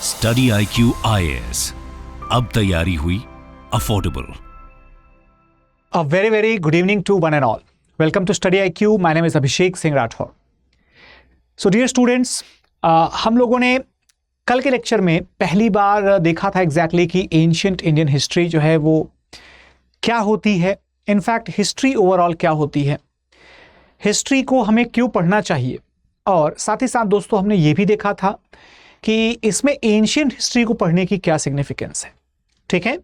Study IQ IAS, अब तैयारी हुई affordable. A very, very good evening to one and all. Welcome to Study IQ. My name is Abhishek Singh Rathore. So dear students, हम लोगों ने कल के lecture में पहली बार देखा था एग्जैक्टली कि एंशियंट इंडियन हिस्ट्री जो है वो क्या होती है, इनफैक्ट हिस्ट्री ओवरऑल क्या होती है, हिस्ट्री को हमें क्यों पढ़ना चाहिए, और साथ ही साथ दोस्तों हमने ये भी देखा था कि इसमें एंशियंट हिस्ट्री को पढ़ने की क्या सिग्निफिकेंस है। ठीक है,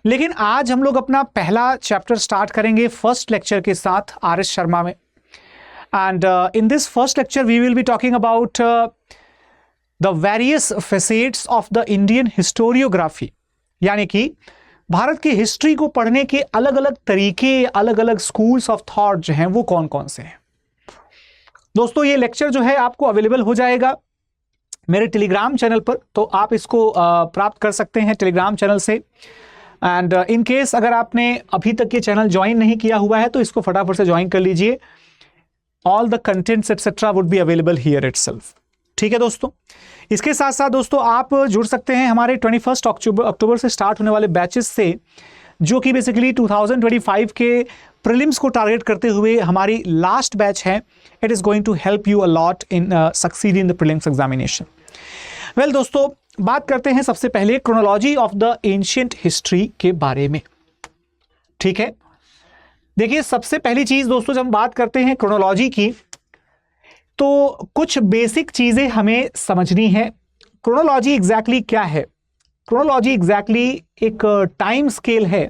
लेकिन आज हम लोग अपना पहला चैप्टर स्टार्ट करेंगे फर्स्ट लेक्चर के साथ RS शर्मा में। And in this first lecture we will be talking about the various facets of the Indian historiography, यानी कि भारत की हिस्ट्री को पढ़ने के अलग अलग तरीके, अलग अलग स्कूल्स ऑफ थॉट जो हैं वो कौन कौन से हैं। दोस्तों ये लेक्चर जो है आपको अवेलेबल हो जाएगा मेरे टेलीग्राम चैनल पर, तो आप इसको प्राप्त कर सकते हैं टेलीग्राम चैनल से। एंड इन केस अगर आपने अभी तक ये चैनल ज्वाइन नहीं किया हुआ है तो इसको फटाफट से ज्वाइन कर लीजिए। All the contents etcetera would be available here itself. ठीक है दोस्तों, इसके साथ साथ दोस्तों आप जुड़ सकते हैं हमारे 21 अक्टूबर से स्टार्ट होने वाले बैचेस से, जो कि बेसिकली 2025 के प्रीलिम्स को टारगेट करते हुए हमारी लास्ट बैच है। It is going to help you a lot in succeed in the prelims examination. Well दोस्तों, बात करते हैं सबसे पहले chronology of the ancient history के बारे में। ठीक है, देखिए सबसे पहली चीज दोस्तों जब हम बात करते हैं क्रोनोलॉजी की तो कुछ बेसिक चीजें हमें समझनी है। क्रोनोलॉजी एग्जैक्टली क्या है? क्रोनोलॉजी एग्जैक्टली एक टाइम स्केल है,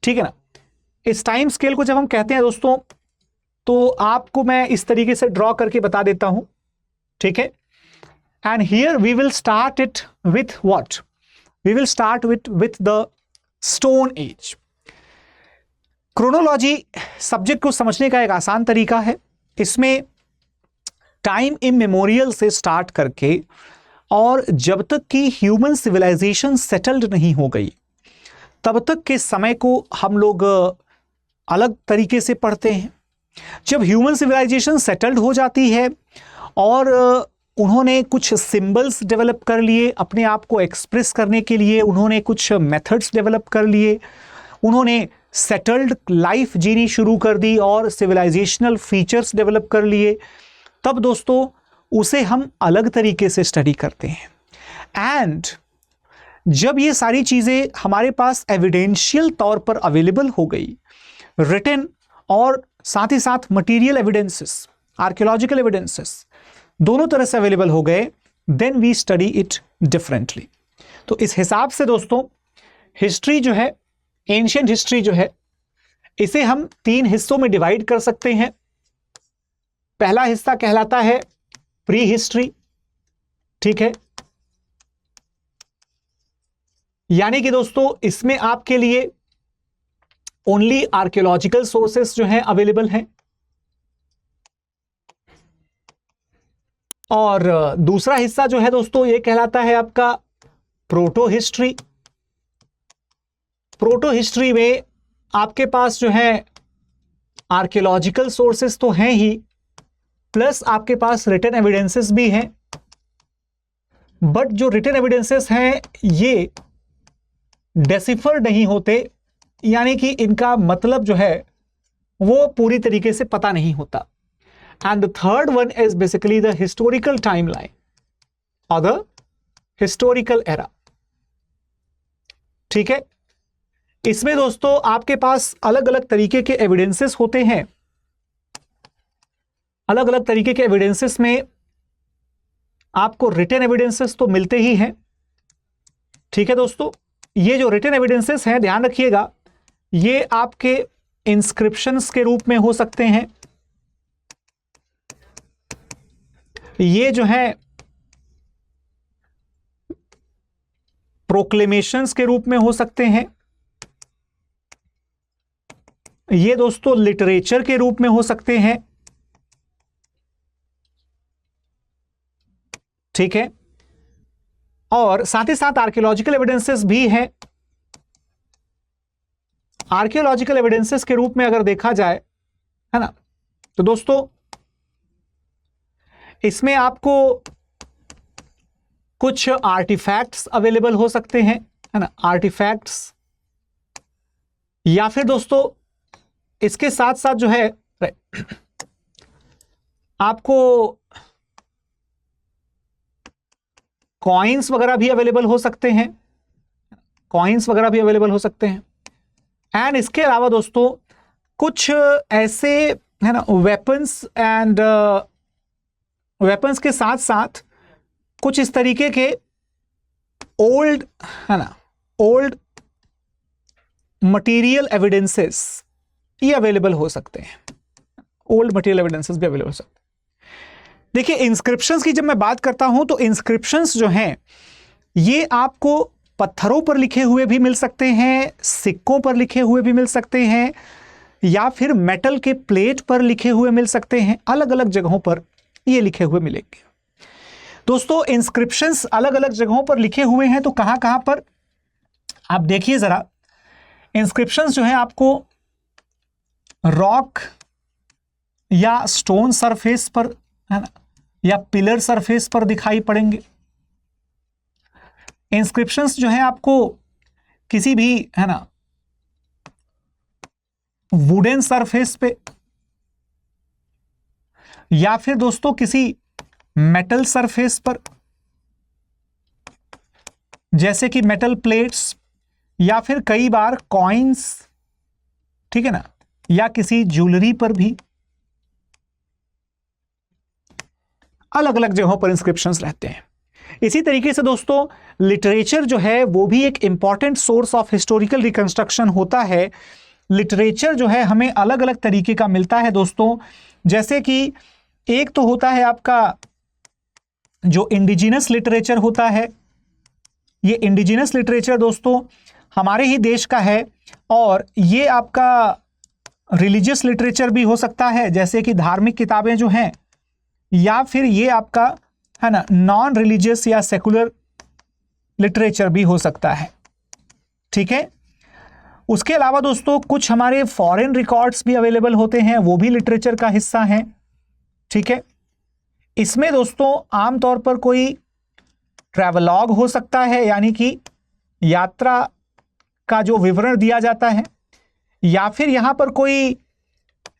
ठीक है ना। इस टाइम स्केल को जब हम कहते हैं दोस्तों तो आपको मैं इस तरीके से ड्रॉ करके बता देता हूं, ठीक है। And here we will start it with what? We will start with the stone age. Chronology subject को समझने का एक आसान तरीका है। इसमें टाइम इमेमोरियल से स्टार्ट करके और जब तक कि ह्यूमन सिविलाइजेशन सेटल्ड नहीं हो गई तब तक के समय को हम लोग अलग तरीके से पढ़ते हैं। जब ह्यूमन सिविलाइजेशन सेटल्ड हो जाती है और उन्होंने कुछ सिंबल्स डेवलप कर लिए अपने आप को एक्सप्रेस करने के लिए, उन्होंने कुछ मेथड्स डेवलप कर लिए, उन्होंने सेटल्ड लाइफ जीनी शुरू कर दी और सिविलाइजेशनल फीचर्स डेवलप कर लिए, तब दोस्तों उसे हम अलग तरीके से स्टडी करते हैं। एंड जब ये सारी चीज़ें हमारे पास एविडेंशियल तौर पर अवेलेबल हो गई, रिटन और साथ ही साथ मटीरियल एविडेंसेस, आर्कियोलॉजिकल एविडेंसेस दोनों तरह से अवेलेबल हो गए, then we study it differently. तो इस हिसाब से दोस्तों हिस्ट्री जो है, एंशियंट हिस्ट्री जो है, इसे हम 3 हिस्सों में डिवाइड कर सकते हैं। पहला हिस्सा कहलाता है प्री हिस्ट्री, ठीक है, यानी कि दोस्तों इसमें आपके लिए ओनली आर्कियोलॉजिकल सोर्सेस जो हैं अवेलेबल हैं। और दूसरा हिस्सा जो है दोस्तों ये कहलाता है आपका प्रोटो हिस्ट्री। प्रोटो हिस्ट्री में आपके पास जो है आर्कियोलॉजिकल सोर्सेस तो हैं ही, प्लस आपके पास रिटन एविडेंसेस भी हैं, बट जो रिटन एविडेंसेस हैं ये डेसिफर नहीं होते, यानी कि इनका मतलब जो है वो पूरी तरीके से पता नहीं होता। And the third one is basically the historical timeline or the historical era. ठीक है, इसमें दोस्तों आपके पास अलग अलग तरीके के एविडेंसेस होते हैं। अलग अलग तरीके के एविडेंसेस में आपको रिटन एविडेंसेस तो मिलते ही हैं, ठीक है दोस्तों। ये जो रिटन एविडेंसेस हैं, ध्यान रखिएगा, ये आपके इंस्क्रिप्शंस के रूप में हो सकते हैं, ये जो है प्रोक्लेमेशंस के रूप में हो सकते हैं, ये दोस्तों लिटरेचर के रूप में हो सकते हैं, ठीक है, और साथ ही साथ आर्कियोलॉजिकल एविडेंसेस भी हैं। आर्कियोलॉजिकल एविडेंसेस के रूप में अगर देखा जाए, है ना, तो दोस्तों इसमें आपको कुछ आर्टिफैक्ट्स अवेलेबल हो सकते हैं, है ना, आर्टिफैक्ट्स, या फिर दोस्तों इसके साथ साथ जो है आपको कॉइन्स वगैरह भी अवेलेबल हो सकते हैं, कॉइन्स वगैरह भी अवेलेबल हो सकते हैं। एंड इसके अलावा दोस्तों कुछ ऐसे, है ना, वेपन्स एंड वेपन्स के साथ साथ कुछ इस तरीके के ओल्ड, है ना, ओल्ड मटेरियल एविडेंसेस ये अवेलेबल हो सकते हैं, ओल्ड मटेरियल एविडेंसेस भी अवेलेबल हो सकते हैं। देखिए इंस्क्रिप्शंस की जब मैं बात करता हूं तो इंस्क्रिप्शंस जो हैं ये आपको पत्थरों पर लिखे हुए भी मिल सकते हैं, सिक्कों पर लिखे हुए भी मिल सकते हैं, या फिर मेटल के प्लेट पर लिखे हुए मिल सकते हैं। अलग अलग जगहों पर ये लिखे हुए मिलेंगे। दोस्तों इंस्क्रिप्शंस अलग अलग जगहों पर लिखे हुए हैं, तो कहां कहां पर आप देखिए जरा। इंस्क्रिप्शंस जो है आपको रॉक या स्टोन सरफेस पर, है ना, या पिलर सरफेस पर दिखाई पड़ेंगे। इंस्क्रिप्शंस जो है आपको किसी भी, है ना, वुडन सरफेस पे, या फिर दोस्तों किसी मेटल सरफेस पर, जैसे कि मेटल प्लेट्स, या फिर कई बार कॉइन्स, ठीक है ना, या किसी ज्वेलरी पर भी अलग अलग जगहों पर इंस्क्रिप्शंस रहते हैं। इसी तरीके से दोस्तों लिटरेचर जो है वो भी एक important source of historical reconstruction होता है। लिटरेचर जो है हमें अलग अलग तरीके का मिलता है दोस्तों, जैसे कि एक तो होता है आपका जो इंडिजिनस लिटरेचर होता है। ये इंडिजिनस लिटरेचर दोस्तों हमारे ही देश का है, और ये आपका रिलीजियस लिटरेचर भी हो सकता है, जैसे कि धार्मिक किताबें जो हैं, या फिर ये आपका, है ना, नॉन रिलीजियस या सेकुलर लिटरेचर भी हो सकता है। ठीक है, उसके अलावा दोस्तों कुछ हमारे फॉरेन रिकॉर्ड्स भी अवेलेबल होते हैं, वो भी लिटरेचर का हिस्सा हैं। ठीक है, इसमें दोस्तों आमतौर पर कोई ट्रैवलॉग हो सकता है, यानी कि यात्रा का जो विवरण दिया जाता है, या फिर यहां पर कोई,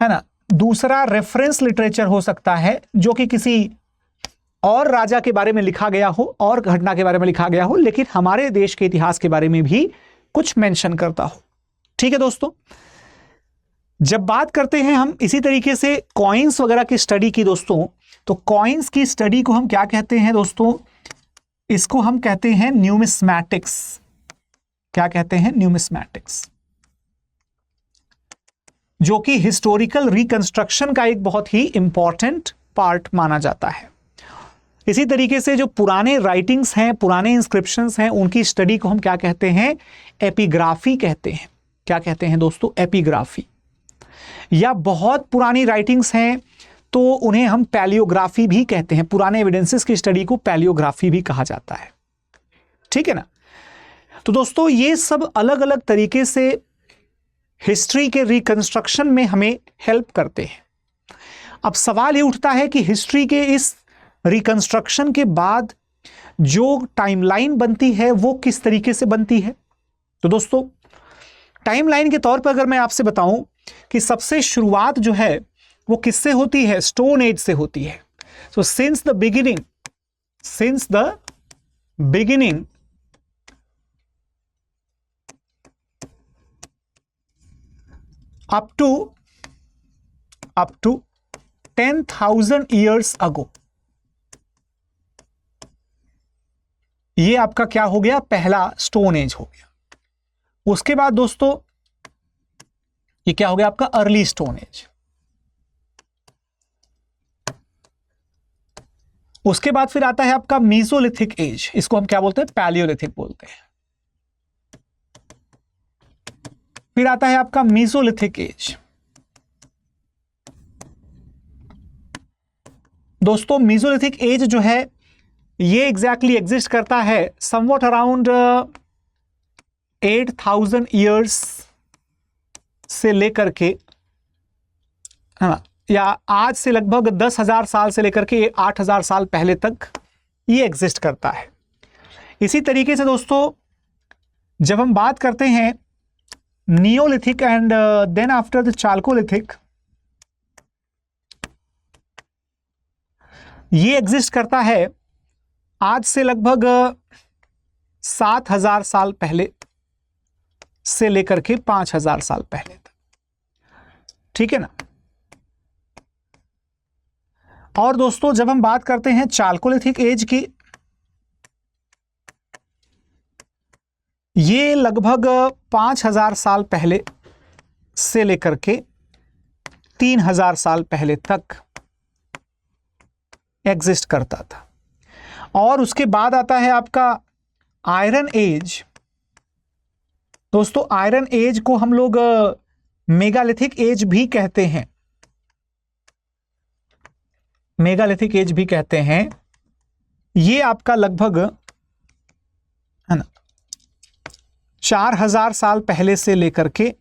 है ना, दूसरा रेफरेंस लिटरेचर हो सकता है जो कि किसी और राजा के बारे में लिखा गया हो और घटना के बारे में लिखा गया हो, लेकिन हमारे देश के इतिहास के बारे में भी कुछ मेंशन करता हो। ठीक है दोस्तों, जब बात करते हैं हम इसी तरीके से कॉइन्स वगैरह की स्टडी की दोस्तों, तो कॉइन्स की स्टडी को हम क्या कहते हैं दोस्तों? इसको हम कहते हैं न्यूमिस्मैटिक्स। क्या कहते हैं? न्यूमिस्मैटिक्स, जो कि हिस्टोरिकल रिकंस्ट्रक्शन का एक बहुत ही इंपॉर्टेंट पार्ट माना जाता है। इसी तरीके से जो पुराने राइटिंग्स हैं, पुराने इंस्क्रिप्शंस हैं, उनकी स्टडी को हम क्या कहते हैं? एपिग्राफी कहते हैं। क्या कहते हैं दोस्तों? एपिग्राफी। या बहुत पुरानी राइटिंग्स हैं तो उन्हें हम पैलियोग्राफी भी कहते हैं। पुराने एविडेंसेस की स्टडी को पैलियोग्राफी भी कहा जाता है। ठीक है ना? तो दोस्तों ये सब अलग अलग तरीके से हिस्ट्री के रिकंस्ट्रक्शन में हमें हेल्प करते हैं। अब सवाल ये उठता है कि हिस्ट्री के इस रिकंस्ट्रक्शन के बाद जो टाइमलाइन बनती है वो किस तरीके से बनती है? तो दोस्तों टाइमलाइन के तौर पर अगर मैं आपसे बताऊं कि सबसे शुरुआत जो है वो किससे होती है? स्टोन एज से होती है। So since the beginning up to 10,000 years ago, ये आपका क्या हो गया? पहला स्टोन एज हो गया। उसके बाद दोस्तों ये क्या हो गया? आपका अर्ली स्टोन एज। उसके बाद फिर आता है आपका मीसोलिथिक एज। इसको हम क्या बोलते हैं? पैलियोलिथिक बोलते हैं। फिर आता है आपका मीसोलिथिक एज। दोस्तों मीसोलिथिक एज जो है ये एग्जैक्टली एग्जिस्ट करता है समवॉट अराउंड 8,000 ईयर्स से लेकर के, है ना, या आज से लगभग 10,000 साल से लेकर के 8,000 साल पहले तक ये एग्जिस्ट करता है। इसी तरीके से दोस्तों जब हम बात करते हैं neolithic and then after the chalcolithic, ये एग्जिस्ट करता है आज से लगभग 7,000 साल पहले से लेकर के 5,000 साल पहले तक, ठीक है ना। और दोस्तों जब हम बात करते हैं चाल्कोलिथिक एज की, ये लगभग 5,000 साल पहले से लेकर के 3,000 साल पहले तक एग्जिस्ट करता था। और उसके बाद आता है आपका आयरन एज। दोस्तों आयरन एज को हम लोग मेगालिथिक एज भी कहते हैं, मेगालिथिक एज भी कहते हैं। ये आपका लगभग है ना 4,000 साल पहले से लेकर के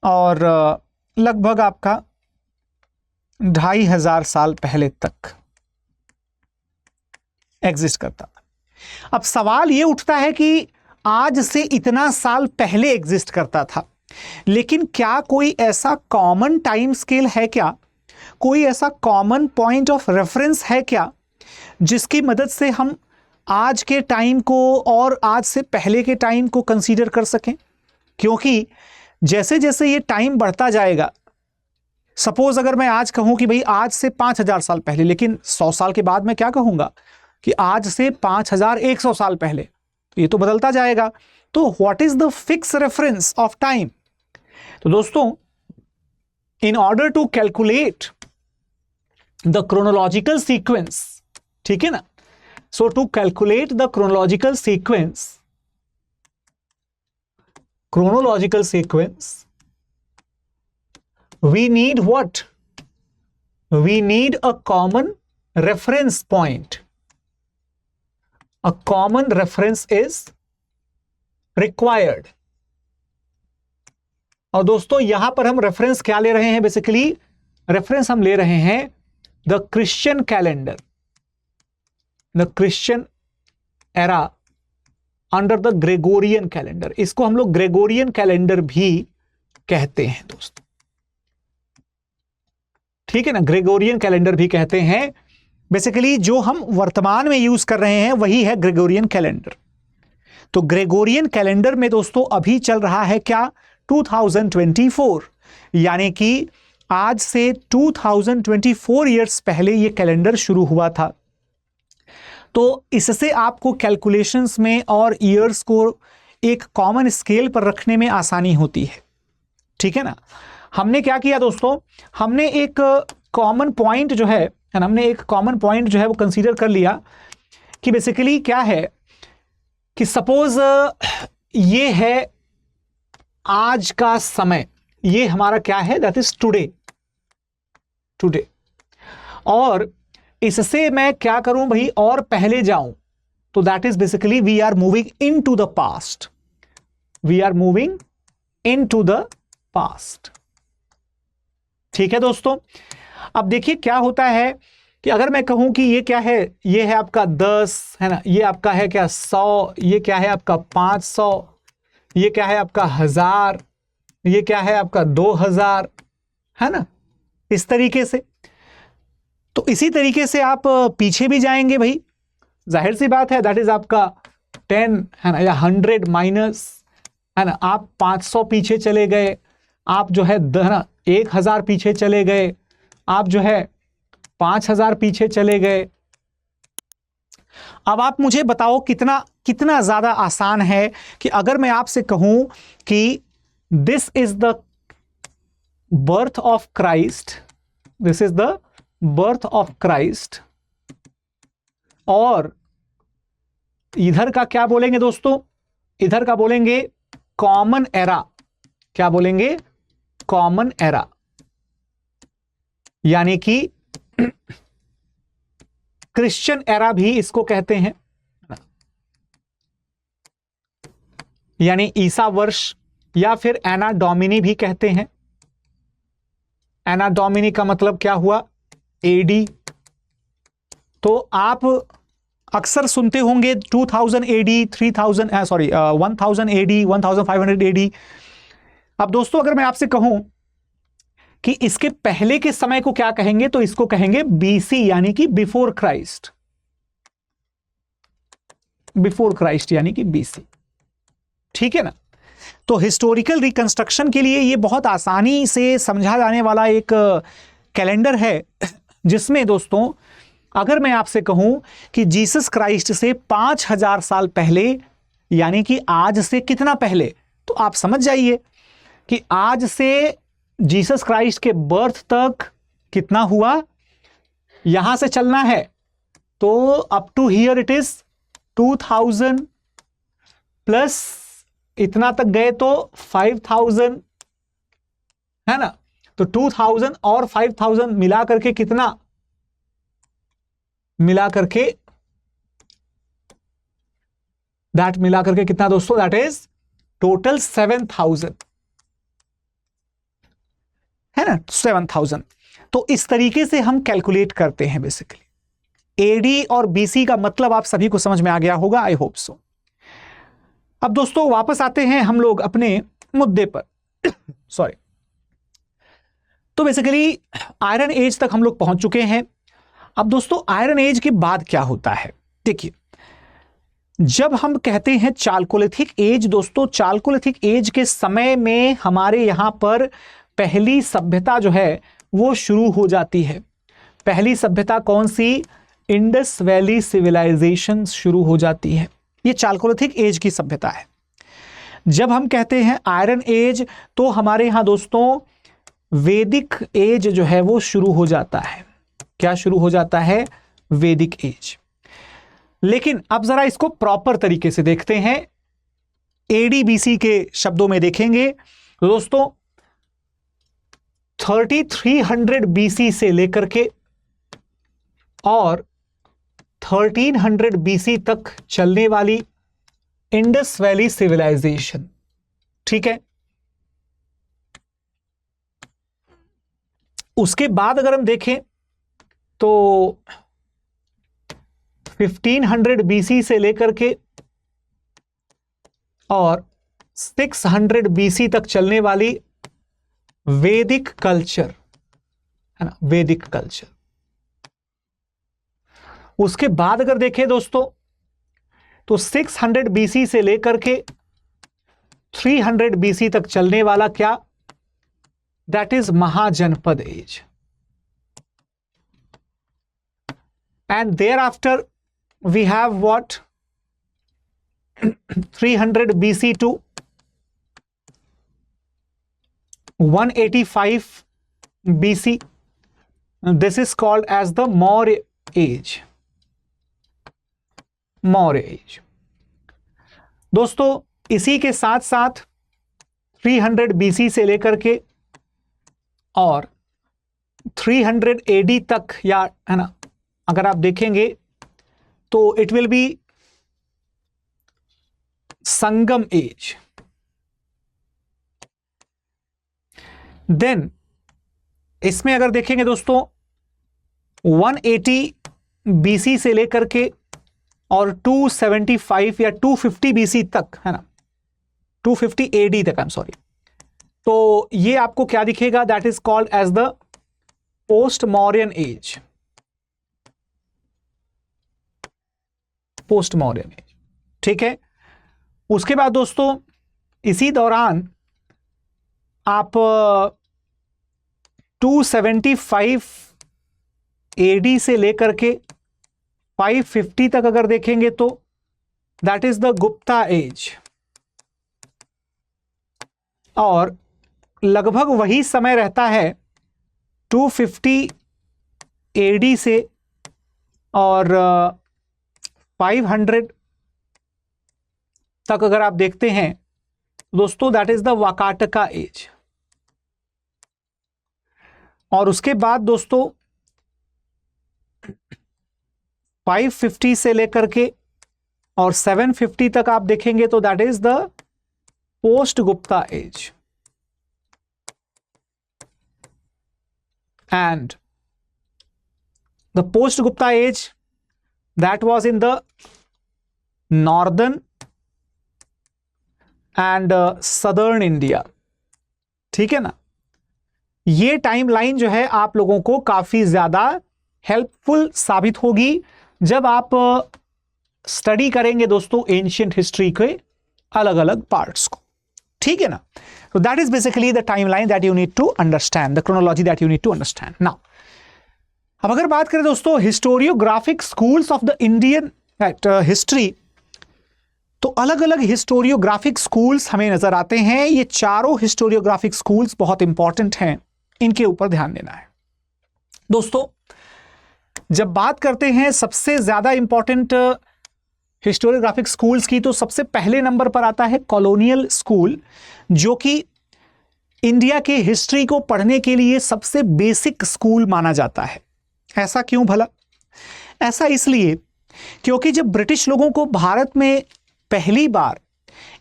और लगभग आपका 2,500 साल पहले तक एग्जिस्ट करता। अब सवाल ये उठता है कि आज से इतना साल पहले एग्जिस्ट करता था, लेकिन क्या कोई ऐसा कॉमन टाइम स्केल है क्या, कोई ऐसा कॉमन पॉइंट ऑफ रेफरेंस है क्या जिसकी मदद से हम आज के टाइम को और आज से पहले के टाइम को कंसीडर कर सकें? क्योंकि जैसे जैसे ये टाइम बढ़ता जाएगा, सपोज अगर मैं आज कहूं कि भाई आज से 5,000 साल पहले, लेकिन 100 साल के बाद मैं क्या कहूंगा कि आज से 5,100 साल पहले, तो ये तो बदलता जाएगा। तो what is the fix reference of time? तो दोस्तों in order to calculate the chronological sequence, ठीक है ना, so to calculate the chronological sequence we need what? We need a common reference point. A common reference is required. और दोस्तों यहां पर हम रेफरेंस क्या ले रहे हैं? बेसिकली रेफरेंस हम ले रहे हैं the Christian calendar, the Christian era under the Gregorian calendar. इसको हम लोग ग्रेगोरियन कैलेंडर भी कहते हैं दोस्तों, ठीक है ना, ग्रेगोरियन कैलेंडर भी कहते हैं। बेसिकली जो हम वर्तमान में यूज कर रहे हैं वही है ग्रेगोरियन कैलेंडर। तो ग्रेगोरियन कैलेंडर में दोस्तों अभी चल रहा है क्या? 2024, यानी कि आज से 2024 ईयर्स पहले ये कैलेंडर शुरू हुआ था। तो इससे आपको कैलकुलेशंस में और ईयर्स को एक कॉमन स्केल पर रखने में आसानी होती है, ठीक है ना। हमने क्या किया दोस्तों, हमने एक कॉमन पॉइंट जो है वो कंसीडर कर लिया कि बेसिकली क्या है कि सपोज ये है आज का समय, ये हमारा क्या है, दैट इज टुडे। और इससे मैं क्या करूं भाई, और पहले जाऊं, तो that is basically we are moving into the past, ठीक है दोस्तों। अब देखिए क्या होता है कि अगर मैं कहूं कि ये क्या है, ये है आपका 10, है ना, ये आपका है क्या 100, ये क्या है आपका 500, ये क्या है आपका 1000, ये क्या है आपका 2000, है ना, इस तरीके से। तो इसी तरीके से आप पीछे भी जाएंगे भाई, जाहिर सी बात है, दैट इज आपका 10, है ना, या 100 माइनस, है ना, आप 500 पीछे चले गए, आप जो है 1000 पीछे चले गए, आप जो है 5000 पीछे चले गए। अब आप मुझे बताओ कितना ज्यादा आसान है कि अगर मैं आपसे कहूं कि this is the birth of Christ, और इधर का क्या बोलेंगे दोस्तों, इधर का बोलेंगे कॉमन एरा। क्या बोलेंगे? कॉमन एरा, यानी कि क्रिश्चियन एरा भी इसको कहते हैं, यानी ईसा वर्ष, या फिर एना डोमिनी भी कहते हैं। एना डोमिनी का मतलब क्या हुआ? एडी। तो आप अक्सर सुनते होंगे 2000 एडी, 3000 सॉरी 1000 एडी, 1500 एडी। अब दोस्तों अगर मैं आपसे कहूं कि इसके पहले के समय को क्या कहेंगे, तो इसको कहेंगे बीसी यानी कि बिफोर क्राइस्ट। बिफोर क्राइस्ट यानी कि बीसी, ठीक है ना। तो हिस्टोरिकल रिकंस्ट्रक्शन के लिए ये बहुत आसानी से समझा जाने वाला एक कैलेंडर है, जिसमें दोस्तों अगर मैं आपसे कहूं कि जीसस क्राइस्ट से 5000 साल पहले यानी कि आज से कितना पहले, तो आप समझ जाइए कि आज से जीसस क्राइस्ट के बर्थ तक कितना हुआ, यहां से चलना है तो up to here it is 2000 plus इतना तक गए तो 5000 है ना। तो 2000 और 5000 मिला करके कितना, मिला करके कितना दोस्तों, दैट इज टोटल 7000 है ना, 7000। तो इस तरीके से हम कैलकुलेट करते हैं बेसिकली। एडी और बीसी का मतलब आप सभी को समझ में आ गया होगा, आई होप सो। अब दोस्तों वापस आते हैं हम लोग अपने मुद्दे पर सॉरी। तो बेसिकली आयरन एज तक हम लोग पहुंच चुके हैं। अब दोस्तों आयरन एज के बाद क्या होता है, देखिए जब हम कहते हैं चाल्कोलिथिक एज, दोस्तों चाल्कोलिथिक एज के समय में हमारे यहां पर पहली सभ्यता जो है वो शुरू हो जाती है। पहली सभ्यता कौन सी, इंडस वैली सिविलाइजेशन शुरू हो जाती है। ये चाल्कोलिथिक एज की सभ्यता है। जब हम कहते हैं आयरन एज, तो हमारे यहां दोस्तों वैदिक एज जो है वो शुरू हो जाता है। क्या शुरू हो जाता है, वैदिक एज। लेकिन अब जरा इसको प्रॉपर तरीके से देखते हैं, एडी बीसी के शब्दों में देखेंगे तो दोस्तों 3300 बीसी से लेकर के और 1300 बीसी तक चलने वाली इंडस वैली सिविलाइजेशन, ठीक है। उसके बाद अगर हम देखें तो 1500 बीसी से लेकर के और 600 बीसी तक चलने वाली वैदिक कल्चर, है ना, वैदिक कल्चर। उसके बाद अगर देखें दोस्तों तो 600 बीसी से लेकर के 300 बीसी तक चलने वाला क्या, that is Mahajanapada age. And thereafter we have what, 300 BC to 185 BC. This is called as the Maurya age. Maurya age. दोस्तों इसी के साथ साथ 300 BC से लेकर के और 300 AD तक, या है ना, अगर आप देखेंगे तो it will be Sangam age. Then इसमें अगर देखेंगे दोस्तों 180 बीसी से लेकर के और 275 या 250 बीसी तक, है ना, 250 एडी तक, आई एम सॉरी, तो ये आपको क्या दिखेगा, that is called as the post Mauryan age. Post Mauryan age, ठीक है। उसके बाद दोस्तों इसी दौरान आप 275 एडी से लेकर के 550 तक अगर देखेंगे तो that is the Gupta age. और लगभग वही समय रहता है 250 एडी से और 500 तक अगर आप देखते हैं दोस्तों, that is the Vakataka as. और उसके बाद दोस्तों 550 से लेकर के और 750 तक आप देखेंगे तो that is the post Gupta age. And the post Gupta age that was in the northern and southern India. ठीक है ना, ये टाइमलाइन जो है आप लोगों को काफी ज्यादा हेल्पफुल साबित होगी जब आप स्टडी करेंगे दोस्तों एंशिएंट हिस्ट्री के अलग अलग पार्ट्स को। ठीक है ना, so that is basically the timeline that you need to understand, the chronology that you need to understand now। अब अगर बात करें दोस्तों historiographic schools of the Indian history, तो अलग अलग हिस्टोरियोग्राफिक स्कूल्स हमें नजर आते हैं। ये चारों हिस्टोरियोग्राफिक स्कूल्स बहुत इंपॉर्टेंट हैं, इनके ऊपर ध्यान देना है दोस्तों। जब बात करते हैं सबसे ज्यादा इंपॉर्टेंट हिस्टोरियोग्राफिक स्कूल्स की, तो सबसे पहले नंबर पर आता है कॉलोनियल स्कूल, जो कि इंडिया के हिस्ट्री को पढ़ने के लिए सबसे बेसिक स्कूल माना जाता है। ऐसा क्यों भला? ऐसा इसलिए क्योंकि जब ब्रिटिश लोगों को भारत में पहली बार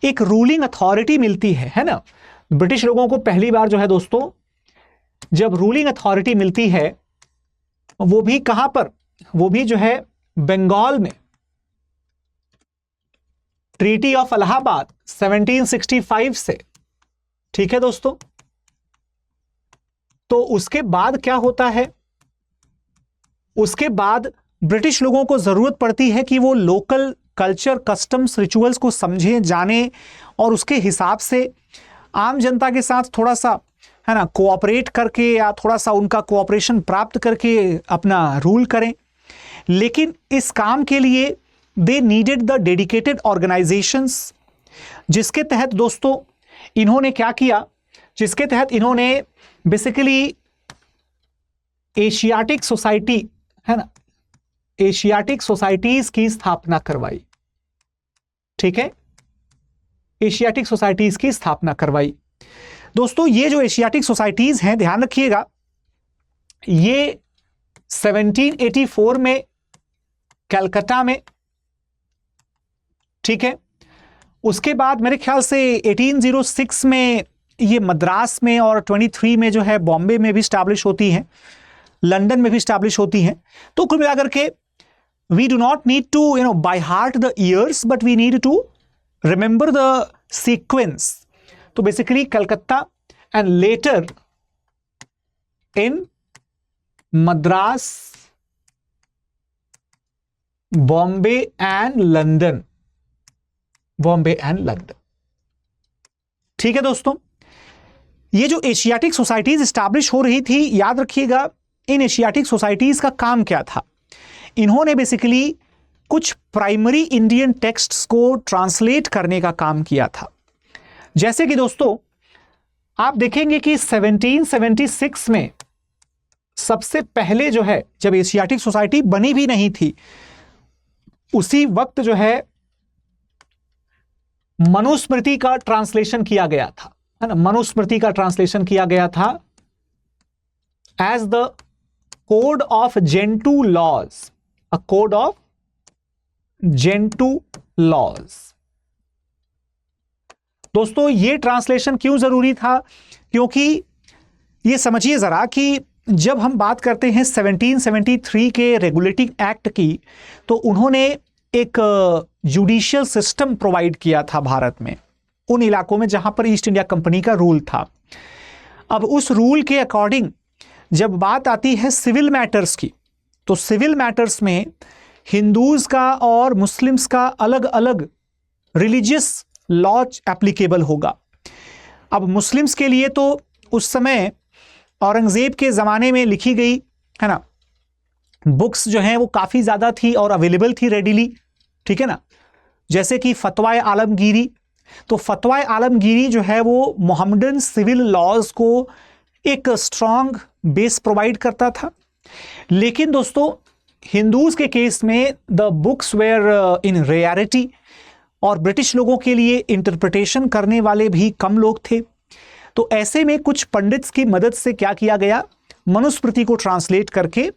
एक रूलिंग अथॉरिटी मिलती है ना, ब्रिटिश लोगों को पहली बार जो है दोस्तों जब रूलिंग अथॉरिटी मिलती है, वो भी कहां पर, वो भी जो है बंगाल में, ट्रीटी ऑफ इलाहाबाद 1765 से। ठीक है दोस्तों, तो उसके बाद क्या होता है, उसके बाद ब्रिटिश लोगों को जरूरत पड़ती है कि वो लोकल कल्चर, कस्टम्स, रिचुअल्स को समझें, जाने और उसके हिसाब से आम जनता के साथ थोड़ा सा है ना कोऑपरेट करके या थोड़ा सा उनका कोऑपरेशन प्राप्त करके अपना रूल करें। लेकिन इस काम के लिए they needed the dedicated organisations, जिसके तहत दोस्तों इन्होंने क्या किया, जिसके तहत इन्होंने बेसिकली एशियाटिक सोसाइटी है ना, एशियाटिक सोसाइटीज की स्थापना करवाई। ठीक है, एशियाटिक सोसाइटीज की स्थापना करवाई। दोस्तों ये जो एशियाटिक सोसाइटीज हैं, ध्यान रखिएगा, ये 1784 में कलकत्ता में, ठीक है, उसके बाद मेरे ख्याल से 1806 में ये मद्रास में और 23 में जो है बॉम्बे में भी स्टैब्लिश होती हैं, लंदन में भी स्टैब्लिश होती हैं। तो कुल मिलाकर के we do not need to by heart the years, but we need to remember the sequence. तो basically Calcutta and later in Madras, Bombay and London, Bombay and London. ठीक है दोस्तों, ये जो एशियाटिक सोसाइटीज स्टैब्लिश हो रही थी, याद रखिएगा इन एशियाटिक सोसाइटीज का काम क्या था। इन्होंने बेसिकली कुछ प्राइमरी इंडियन टेक्स्ट्स को ट्रांसलेट करने का काम किया था। जैसे कि दोस्तों आप देखेंगे कि 1776 में सबसे पहले जो है, जब एशियाटिक सोसाइटी बनी भी नहीं थी, उसी वक्त जो है मनुस्मृति का ट्रांसलेशन किया गया था, है ना, मनुस्मृति का ट्रांसलेशन किया गया था as the code of Gentoo laws, a code of Gentoo laws. दोस्तों ये ट्रांसलेशन क्यों जरूरी था? क्योंकि ये समझिए जरा कि जब हम बात करते हैं 1773 के रेगुलेटिंग एक्ट की, तो उन्होंने एक जुडिशियल सिस्टम प्रोवाइड किया था भारत में, उन इलाकों में जहां पर ईस्ट इंडिया कंपनी का रूल था। अब उस रूल के अकॉर्डिंग जब बात आती है सिविल मैटर्स की, तो सिविल मैटर्स में हिंदूज का और मुस्लिम्स का अलग अलग रिलीजियस लॉ एप्लीकेबल होगा। अब मुस्लिम्स के लिए तो उस समय औरंगजेब के ज़माने में लिखी गई, है ना, बुक्स जो हैं वो काफ़ी ज़्यादा थी और अवेलेबल थी रेडीली। ठीक है ना, जैसे कि फतवाए आलमगीरी। तो फतवाए आलमगीरी जो है वो मोहम्मदन सिविल लॉज को एक स्ट्रॉन्ग बेस प्रोवाइड करता था। लेकिन दोस्तों हिंदूज के केस में the books were in rarity, और ब्रिटिश लोगों के लिए इंटरप्रिटेशन करने वाले भी कम लोग थे। तो ऐसे में कुछ पंडित्स की मदद से क्या किया गया, मनुस्मृति को ट्रांसलेट करके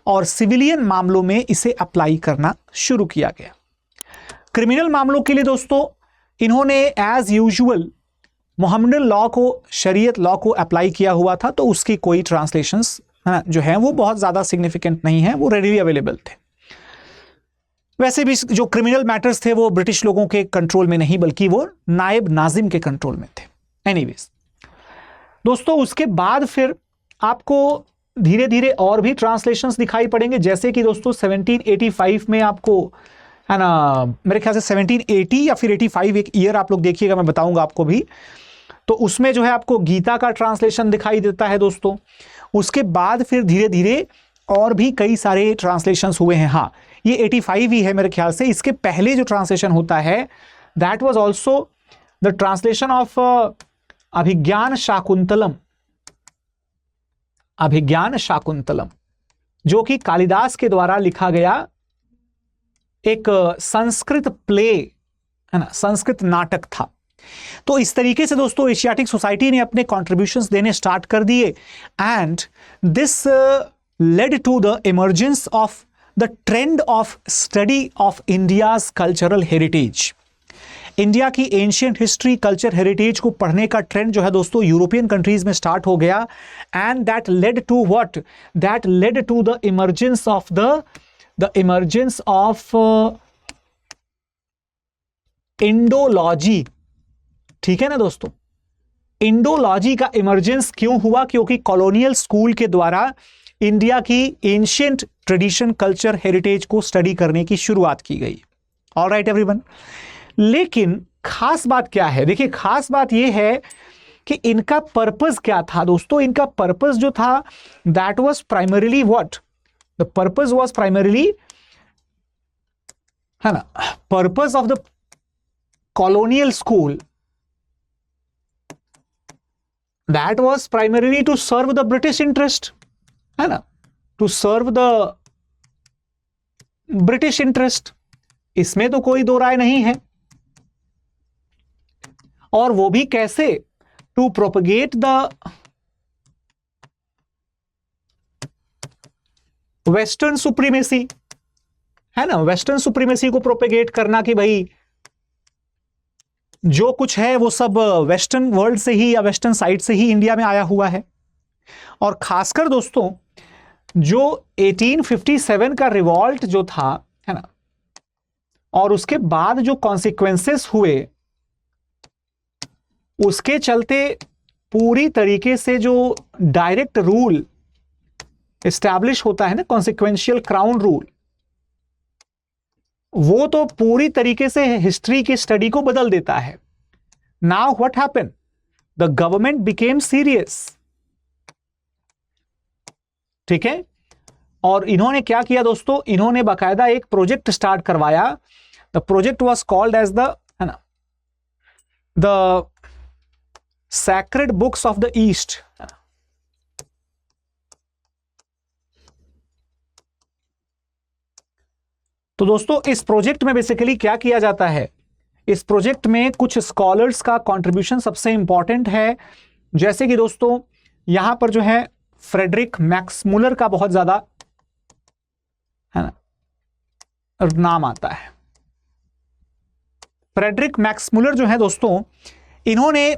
और सिविलियन मामलों में इसे अप्लाई करना शुरू किया गया। क्रिमिनल मामलों के लिए दोस्तों इन्होंने एज यूजुअल मोहम्मदन लॉ को, शरीयत लॉ को अप्लाई किया हुआ था, तो उसकी कोई ट्रांसलेशंस जो हैं वो बहुत ज़्यादा सिग्निफिकेंट नहीं है, वो रेडीली अवेलेबल थे। वैसे भी जो क्रिमिनल मैटर्स थे वो ब्रिटिश लोगों के कंट्रोल में नहीं बल्कि वो नायब नाजिम के कंट्रोल में थे। एनीवेज दोस्तों, उसके बाद फिर आपको धीरे धीरे और भी ट्रांसलेशंस दिखाई पड़ेंगे, जैसे कि दोस्तों 1785 में आपको, है ना, मेरे ख्याल से 1780 या फिर 85 एक ईयर आप लोग देखिएगा, मैं बताऊंगा आपको भी। तो उसमें जो है आपको गीता का ट्रांसलेशन दिखाई देता है दोस्तों। उसके बाद फिर धीरे धीरे और भी कई सारे ट्रांसलेशंस हुए हैं। हाँ, ये 85 ही है मेरे ख्याल से। इसके पहले जो ट्रांसलेशन होता है that was also the translation of Abhijnana Shakuntalam, Abhijnana Shakuntalam, जो कि कालिदास के द्वारा लिखा गया एक संस्कृत प्ले, है ना, संस्कृत नाटक था। तो इस तरीके से दोस्तों एशियाटिक सोसाइटी ने अपने कॉन्ट्रीब्यूशंस देने स्टार्ट कर दिए and this led to the emergence of the trend of study of India's cultural heritage. India की एंशियंट हिस्ट्री, कल्चर, हेरिटेज को पढ़ने का ट्रेंड जो है दोस्तों यूरोपियन कंट्रीज में स्टार्ट हो गया and that led to what, that led to the emergence of the emergence of Indology. ठीक है ना दोस्तों, इंडोलॉजी का इमर्जेंस क्यों हुआ? क्योंकि कॉलोनियल स्कूल के द्वारा इंडिया की एंशियंट ट्रेडिशन, कल्चर, हेरिटेज को स्टडी करने की शुरुआत की गई। ऑलराइट एवरीवन, लेकिन खास बात क्या है? देखिए, खास बात यह है कि इनका पर्पस क्या था दोस्तों। इनका पर्पस जो था that was primarily what, the purpose was primarily, है ना, purpose of the colonial school that was primarily to serve the British interest, है ना, to serve the British interest. इसमें तो कोई दो राय नहीं है। और वो भी कैसे? To propagate the western supremacy, है ना, वेस्टर्न सुप्रीमेसी को प्रोपगेट करना कि भाई जो कुछ है वो सब वेस्टर्न वर्ल्ड से ही या वेस्टर्न साइड से ही इंडिया में आया हुआ है। और खासकर दोस्तों जो 1857 का रिवॉल्ट जो था, है ना, और उसके बाद जो कॉन्सिक्वेंसेस हुए, उसके चलते पूरी तरीके से जो डायरेक्ट रूल एस्टैब्लिश होता है ना, कॉन्सिक्वेंशियल क्राउन रूल, वो तो पूरी तरीके से हिस्ट्री की स्टडी को बदल देता है। Now what happened, the government became serious. ठीक है, और इन्होंने क्या किया दोस्तों, इन्होंने बाकायदा एक प्रोजेक्ट स्टार्ट करवाया। The project was called as the, है ना, the Sacred Books of the East. तो दोस्तों इस प्रोजेक्ट में बेसिकली क्या किया जाता है, इस प्रोजेक्ट में कुछ स्कॉलर्स का कंट्रीब्यूशन सबसे इंपॉर्टेंट है। जैसे कि दोस्तों यहां पर जो है फ्रेडरिक मैक्समुलर का बहुत ज्यादा, है ना, नाम आता है। फ्रेडरिक मैक्समुलर जो है दोस्तों, इन्होंने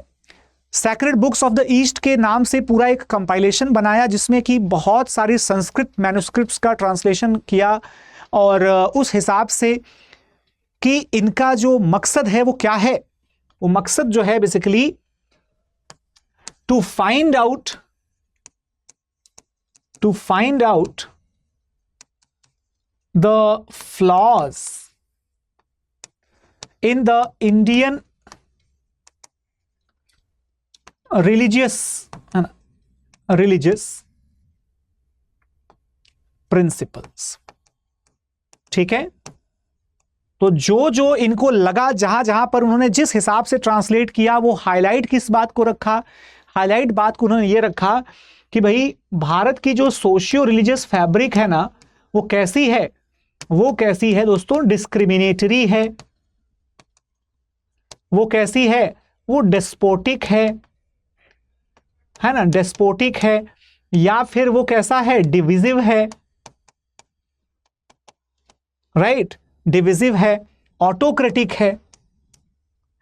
sacred Books of the east के नाम से पूरा एक कंपाइलेशन बनाया जिसमें कि बहुत सारी संस्कृत मैन्युस्क्रिप्ट्स का ट्रांसलेशन किया। और उस हिसाब से कि इनका जो मकसद है वो क्या है, वो मकसद जो है basically to find out the flaws in the Indian religious principles. ठीक है, तो जो जो इनको लगा, जहां जहां पर उन्होंने जिस हिसाब से ट्रांसलेट किया, वो हाईलाइट किस बात को रखा, हाईलाइट बात को उन्होंने ये रखा कि भाई भारत की जो सोशियो रिलीजियस फैब्रिक है ना, वो कैसी है, वो कैसी है दोस्तों, डिस्क्रिमिनेटरी है। वो कैसी है, वो डेस्पोटिक है ना, डेस्पोटिक है, या फिर वो कैसा है, डिविजिव है, राइट, डिविजिव है, ऑटोक्रेटिक है।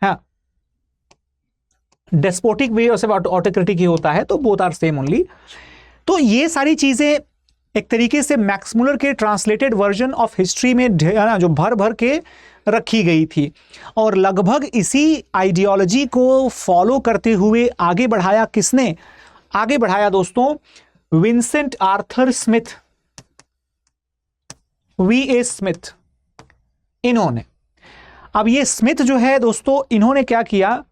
हाँ, डेस्पोटिक भी और सिर्फ ऑटोक्रेटिक ही होता है, तो बोथ आर सेम ओनली। तो ये सारी चीजें एक तरीके से मैक्स मुलर के ट्रांसलेटेड वर्जन ऑफ हिस्ट्री में जो भर भर के रखी गई थी, और लगभग इसी आइडियोलॉजी को फॉलो करते हुए आगे बढ़ाया किसने? आगे बढ़ाया दोस्तों Vincent Arthur Smith, VA. Smith, इन्होंने। अब ये स्मिथ जो है दोस्तों, इन्होंने क्या किया?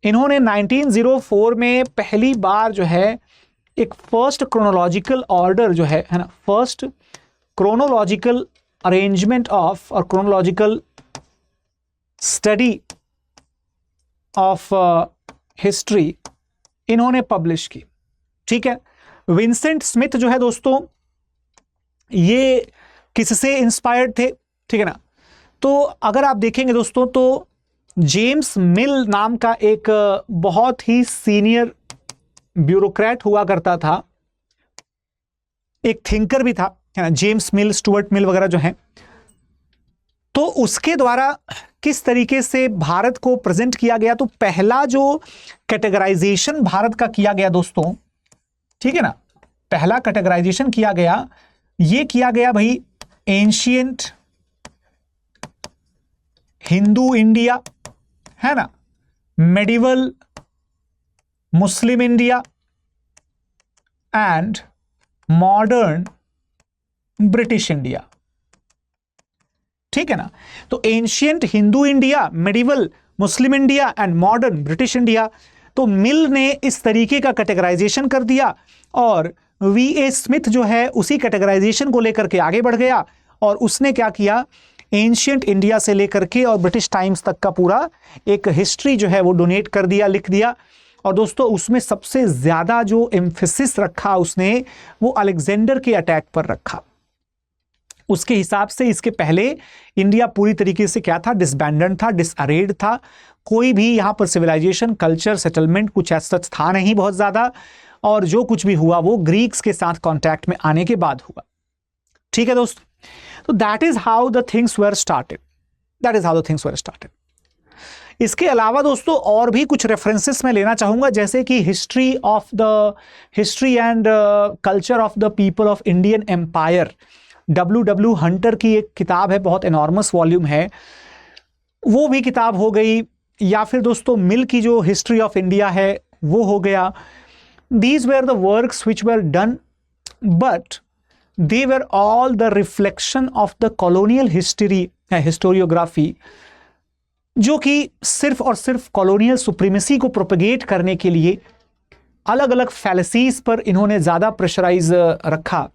इन्होंने 1904 में पहली बार जो है एक फर्स्ट क्रोनोलॉजिकल ऑर्डर जो है ना, फर्स्ट क्रोनोलॉजिकल अरेंजमेंट ऑफ और क्रोनोलॉजिकल स्टडी ऑफ हिस्ट्री इन्होंने पब्लिश की। ठीक है, विंसेंट स्मिथ जो है दोस्तों, ये किससे इंस्पायर्ड थे? ठीक है ना, तो अगर आप देखेंगे दोस्तों तो जेम्स मिल नाम का एक बहुत ही सीनियर ब्यूरोक्रेट हुआ करता था, एक थिंकर भी था, है ना, जेम्स मिल, स्टुअर्ट मिल वगैरह जो हैं। तो उसके द्वारा किस तरीके से भारत को प्रेजेंट किया गया? तो पहला जो कैटेगराइजेशन भारत का किया गया दोस्तों, ठीक है ना, पहला कैटेगराइजेशन किया गया, ये किया गया भाई एंशिएंट हिंदू इंडिया, है ना, medieval Muslim India and modern British India. ठीक है ना, तो ancient Hindu India, medieval Muslim India and modern British India. तो मिल ने इस तरीके का कैटेगराइजेशन कर दिया, और वी.ए. स्मिथ जो है उसी कैटेगराइजेशन को लेकर के आगे बढ़ गया, और उसने क्या किया? एंशिएंट इंडिया से लेकर के और ब्रिटिश टाइम्स तक का पूरा एक हिस्ट्री जो है वो डोनेट कर दिया, लिख दिया। और दोस्तों उसमें सबसे ज्यादा जो एम्फेसिस रखा उसने, वो अलेक्जेंडर के अटैक पर रखा। उसके हिसाब से इसके पहले इंडिया पूरी तरीके से क्या था? डिसबैंडेड था, डिसअरेड था, कोई भी यहां पर सिविलाइजेशन, कल्चर, सेटलमेंट कुछ ऐसा था नहीं बहुत ज्यादा, और जो कुछ भी हुआ वो ग्रीक्स के साथ कांटेक्ट में आने के बाद हुआ। ठीक है दोस्तों, तो that is how the things were started, that is how the things were started. इसके अलावा दोस्तों और भी कुछ रेफरेंसेस मैं लेना चाहूंगा, जैसे कि history and culture of the people of Indian empire, W.W. Hunter की एक किताब है, बहुत एनॉर्मस वॉल्यूम है, वो भी किताब हो गई, या फिर दोस्तों मिल की जो हिस्ट्री ऑफ इंडिया है वो हो गया। These were the works which were done, but they were all the reflection of the colonial historiography, जो कि सिर्फ और सिर्फ कॉलोनियल सुप्रीमेसी को प्रोपेगेट करने के लिए अलग अलग फैलेसीज पर इन्होंने ज़्यादा प्रेशराइज रखा।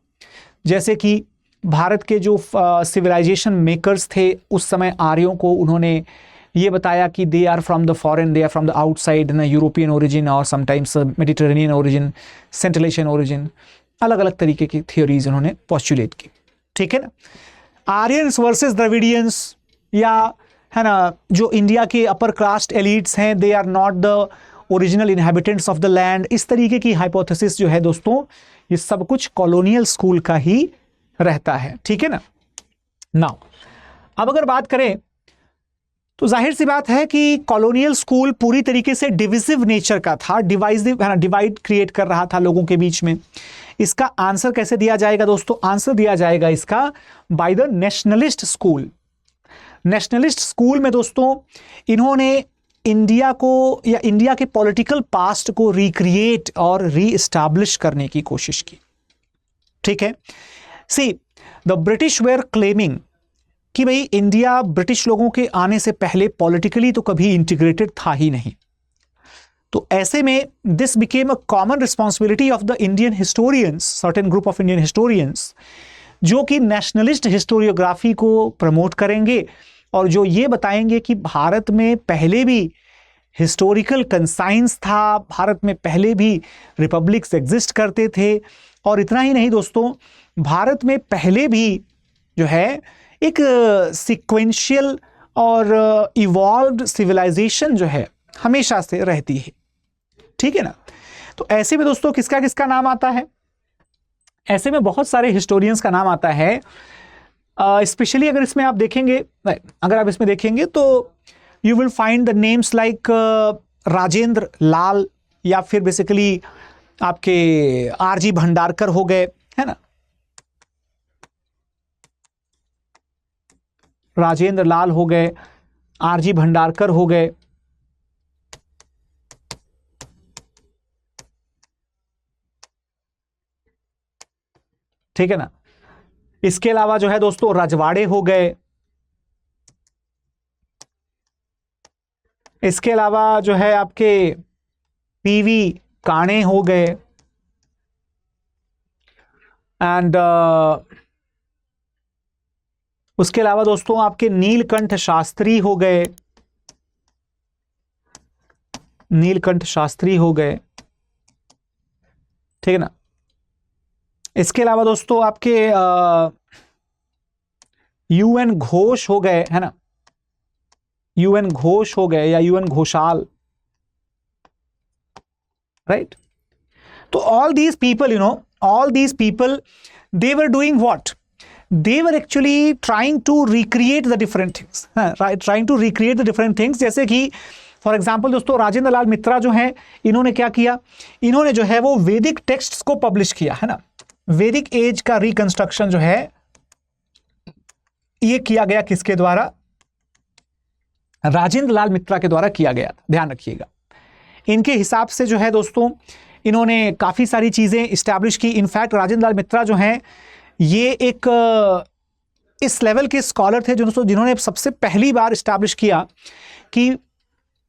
जैसे कि भारत के जो सिविलाइजेशन मेकर्स थे उस समय, आर्यों को उन्होंने ये बताया कि they are from the foreign, they are from the outside, ना यूरोपियन ओरिजिन और sometimes Mediterranean origin, central Asian origin, अलग अलग तरीके की थियोरीज उन्होंने पोस्टुलेट की। ठीक है ना, आर्यंस वर्सेस द्रविडियंस, या है ना, जो इंडिया के अपर कास्ट एलिट्स हैं, they are not the original inhabitants of the land, इस तरीके की हाइपोथेसिस जो है दोस्तों, ये सब कुछ कॉलोनियल स्कूल का ही रहता है। ठीक है ना। नाउ अब अगर बात करें तो जाहिर सी बात है कि कॉलोनियल स्कूल पूरी तरीके से डिविजिव नेचर का था, डिवाइड क्रिएट कर रहा था लोगों के बीच में। इसका आंसर कैसे दिया जाएगा दोस्तों? आंसर दिया जाएगा इसका by the nationalist school. Nationalist school में दोस्तों इन्होंने इंडिया को, या इंडिया के पॉलिटिकल पास्ट को रिक्रिएट और रीएस्टैब्लिश करने की कोशिश की। ठीक है, see the British were claiming कि भाई इंडिया ब्रिटिश लोगों के आने से पहले पॉलिटिकली तो कभी इंटीग्रेटेड था ही नहीं। तो ऐसे में this became a common responsibility of the Indian historians, certain group of Indian historians, जो कि नेशनलिस्ट हिस्टोरियोग्राफी को प्रमोट करेंगे और जो ये बताएंगे कि भारत में पहले भी हिस्टोरिकल कंसाइंस था, भारत में पहले भी रिपब्लिक्स एग्जिस्ट करते थे, और इतना ही नहीं दोस्तों, भारत में पहले भी जो है एक सीक्वेंशियल और इवॉल्व्ड सिविलाइजेशन जो है हमेशा से रहती है। ठीक है ना। तो ऐसे में दोस्तों किसका किसका नाम आता है? ऐसे में बहुत सारे हिस्टोरियंस का नाम आता है। स्पेशली अगर इसमें आप देखेंगे, अगर आप इसमें देखेंगे तो you will find the names like Rajendra Lal, या फिर बेसिकली आपके R.G. भंडारकर हो गए, है ना, राजेंद्र लाल हो गए, आरजी भंडारकर हो गए, ठीक है ना। इसके अलावा जो है दोस्तों रजवाड़े हो गए, इसके अलावा जो है आपके पीवी काणे हो गए, एंड उसके अलावा दोस्तों आपके नीलकंठ शास्त्री हो गए, नीलकंठ शास्त्री हो गए, ठीक है ना। इसके अलावा दोस्तों आपके यूएन घोष हो गए, है ना, यूएन घोष हो गए या यूएन घोषाल, राइट। तो all these people, all these people, they were doing what? They were actually trying to recreate the different things, right? Trying to recreate the different things. जैसे कि फॉर एग्जाम्पल दोस्तों राजेंद्र लाल मित्रा जो हैं, इन्होंने क्या किया, इन्होंने जो है वो वैदिक टेक्स्ट्स को पब्लिश किया, है ना। वैदिक एज का रिकंस्ट्रक्शन जो है ये किया गया किसके द्वारा? राजेंद्र लाल मित्रा के द्वारा किया गया था, ध्यान रखिएगा। इनके हिसाब से जो है दोस्तों इन्होंने काफ़ी सारी चीज़ें इस्टेब्लिश की। इनफैक्ट राजेंद्र लाल मित्रा जो हैं ये एक इस लेवल के स्कॉलर थे जिन्होंने सबसे पहली बार इस्टेब्लिश किया कि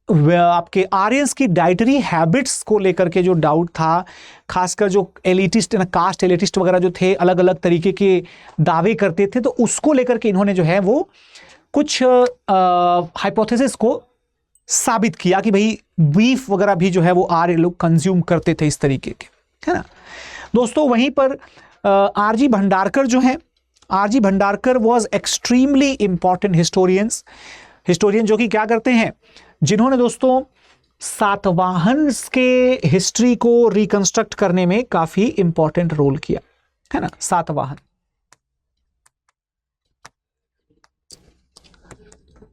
आपके आर्यंस की डाइटरी हैबिट्स को लेकर के जो डाउट था, खासकर जो एलिटिस्ट कास्ट एलिटिस्ट वगैरह जो थे, अलग अलग तरीके के दावे करते थे, तो उसको लेकर के इन्होंने जो है वो कुछ हाइपोथेसिस को साबित किया कि भाई बीफ वगैरह भी जो है वो आर्य लोग कंज्यूम करते थे इस तरीके के, है ना दोस्तों। वहीं पर आरजी भंडारकर जो हैं, R G Bhandarkar was extremely important historian जो कि क्या करते हैं, जिन्होंने दोस्तों सातवाहन के हिस्ट्री को रिकंस्ट्रक्ट करने में काफी इंपॉर्टेंट रोल किया, है ना। सातवाहन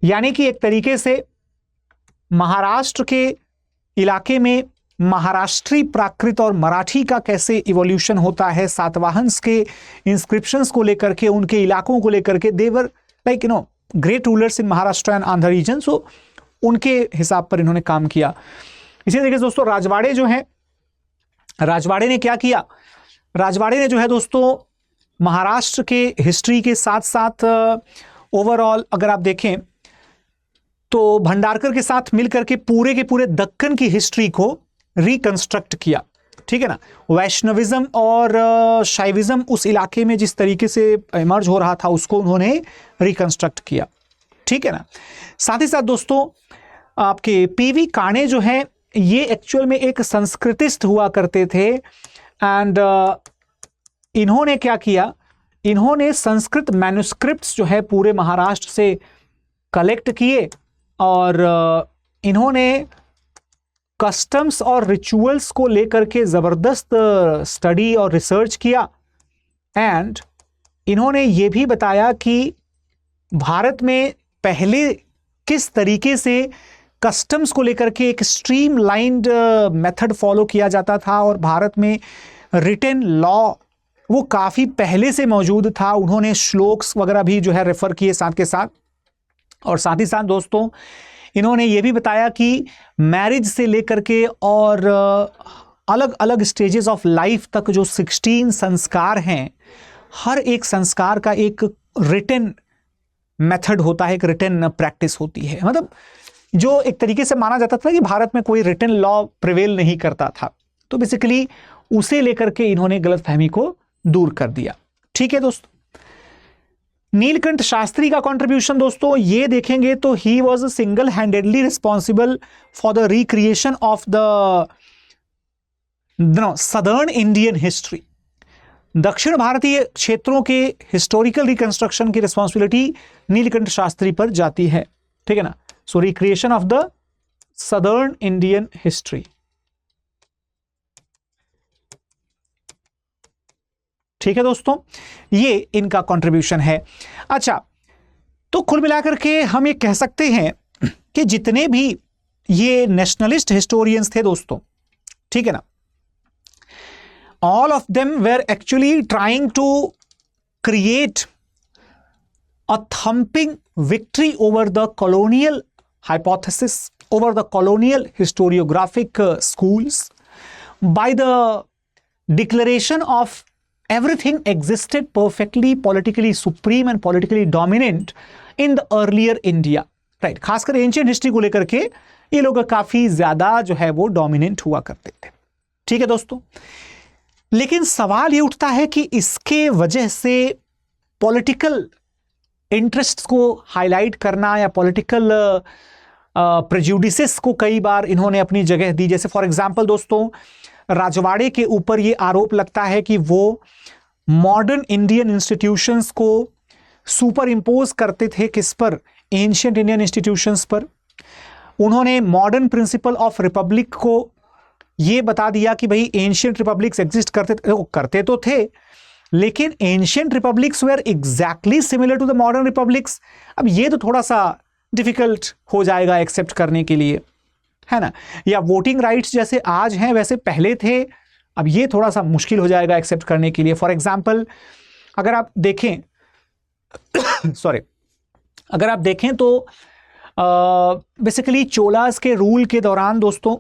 यानी कि एक तरीके से महाराष्ट्र के इलाके में महाराष्ट्री प्राकृत और मराठी का कैसे इवोल्यूशन होता है, सातवाहन्स के इंस्क्रिप्शंस को लेकर के, उनके इलाकों को लेकर के, they were like great rulers in Maharashtra and Andhra region, so उनके हिसाब पर इन्होंने काम किया। इसी तरीके से दोस्तों राजवाड़े जो हैं, राजवाड़े ने क्या किया, राजवाड़े ने जो है दोस्तों महाराष्ट्र के हिस्ट्री के साथ साथ ओवरऑल अगर आप देखें तो भंडारकर के साथ मिलकर के पूरे दक्कन की हिस्ट्री को रिकंस्ट्रक्ट किया, ठीक है ना। वैष्णविज्म और शैविज्म उस इलाके में जिस तरीके से इमर्ज हो रहा था उसको उन्होंने रिकंस्ट्रक्ट किया, ठीक है ना। साथ ही साथ दोस्तों आपके पीवी काणे जो हैं ये एक्चुअल में एक संस्कृतिस्ट हुआ करते थे, एंड इन्होंने क्या किया, इन्होंने संस्कृत मैन्युस्क्रिप्ट्स जो है पूरे महाराष्ट्र से कलेक्ट किए और इन्होंने कस्टम्स और रिचुअल्स को लेकर के ज़बरदस्त स्टडी और रिसर्च किया, एंड इन्होंने ये भी बताया कि भारत में पहले किस तरीके से कस्टम्स को लेकर के एक स्ट्रीमलाइंड मेथड फॉलो किया जाता था, और भारत में रिटन लॉ वो काफ़ी पहले से मौजूद था। उन्होंने श्लोक्स वगैरह भी जो है रेफर किए साथ के साथ, और साथ ही साथ दोस्तों इन्होंने ये भी बताया कि मैरिज से लेकर के और अलग अलग स्टेजेस ऑफ लाइफ तक जो 16 संस्कार हैं, हर एक संस्कार का एक रिटन मेथड होता है, एक रिटन प्रैक्टिस होती है। मतलब जो एक तरीके से माना जाता था कि भारत में कोई रिटन लॉ प्रिवेल नहीं करता था, तो बेसिकली उसे लेकर के इन्होंने गलतफहमी को दूर कर दिया, ठीक है दोस्तों। नीलकंठ शास्त्री का कंट्रीब्यूशन दोस्तों ये देखेंगे तो he was single handedly responsible for the recreation of the southern Indian history. दक्षिण भारतीय क्षेत्रों के हिस्टोरिकल रिकंस्ट्रक्शन की रिस्पॉन्सिबिलिटी नीलकंठ शास्त्री पर जाती है, ठीक है ना। So recreation of the southern Indian history, ठीक है दोस्तों, ये इनका कंट्रीब्यूशन है। अच्छा, तो कुल मिलाकर के हम ये कह सकते हैं कि जितने भी ये नेशनलिस्ट हिस्टोरियंस थे दोस्तों, ठीक है ना, all of them were actually trying to create a thumping victory over the colonial hypothesis, over the colonial historiographic schools, by the declaration of everything existed perfectly politically supreme and politically dominant in the earlier India. Right, खासकर ancient history को लेकर के ये लोग काफी ज्यादा जो है वो डोमिनेंट हुआ करते थे। ठीक है दोस्तों, लेकिन सवाल ये उठता है कि इसके वजह से पॉलिटिकल इंटरेस्ट को हाईलाइट करना या पॉलिटिकल प्रेजुडिसेस को कई बार इन्होंने अपनी जगह दी। जैसे फॉर एग्जांपल दोस्तों, राजवाड़े के ऊपर ये आरोप लगता है कि वो मॉडर्न इंडियन इंस्टीट्यूशंस को सुपर इम्पोज करते थे, किस पर? एंशियंट इंडियन इंस्टीट्यूशंस पर। उन्होंने मॉडर्न प्रिंसिपल ऑफ रिपब्लिक को ये बता दिया कि भाई एंशियंट रिपब्लिक्स एग्जिस्ट करते तो थे, लेकिन ancient republics were exactly similar to the modern republics. अब ये तो थोड़ा सा डिफिकल्ट हो जाएगा एक्सेप्ट करने के लिए, है ना। या वोटिंग राइट्स जैसे आज हैं वैसे पहले थे, अब ये थोड़ा सा मुश्किल हो जाएगा एक्सेप्ट करने के लिए। फॉर एग्जाम्पल अगर आप देखें सॉरी, अगर आप देखें तो बेसिकली चोलास के रूल के दौरान दोस्तों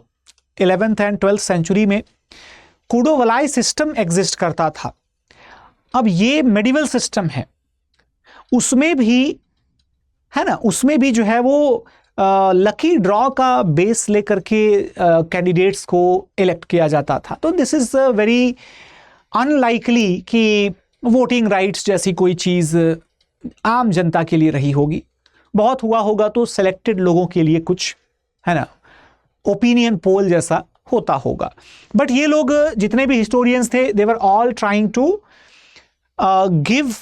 11th एंड 12th सेंचुरी में कुडोवलाई सिस्टम एग्जिस्ट करता था। अब ये मेडिवल सिस्टम है, उसमें भी है ना, उसमें भी जो है वो लकी ड्रॉ का बेस लेकर के कैंडिडेट्स को इलेक्ट किया जाता था। तो दिस इज वेरी अनलाइकली कि वोटिंग राइट्स जैसी कोई चीज़ आम जनता के लिए रही होगी। बहुत हुआ होगा तो सेलेक्टेड लोगों के लिए कुछ, है ना, ओपिनियन पोल जैसा होता होगा। बट ये लोग जितने भी हिस्टोरियंस थे, they were all trying to give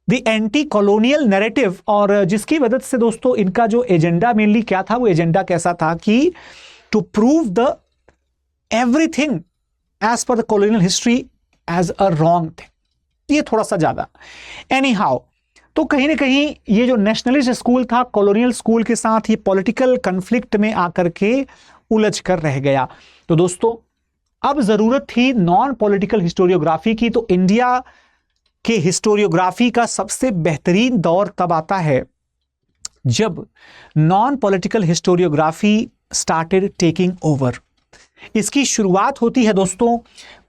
the anti colonial narrative. और जिसकी मदद से दोस्तों इनका जो एजेंडा मेनली क्या था, वो एजेंडा कैसा था कि to prove the everything as per the colonial history as a wrong thing. ये थोड़ा सा ज्यादा एनी हाउ, तो कहीं ना कहीं ये जो नेशनलिस्ट स्कूल था कॉलोनियल स्कूल के साथ ये पॉलिटिकल कन्फ्लिक्ट में आकर के उलझ कर रह गया। तो दोस्तों अब जरूरत थी नॉन पॉलिटिकल हिस्टोरियोग्राफी की। तो इंडिया के हिस्टोरियोग्राफी का सबसे बेहतरीन दौर तब आता है जब non political historiography started taking over. इसकी शुरुआत होती है दोस्तों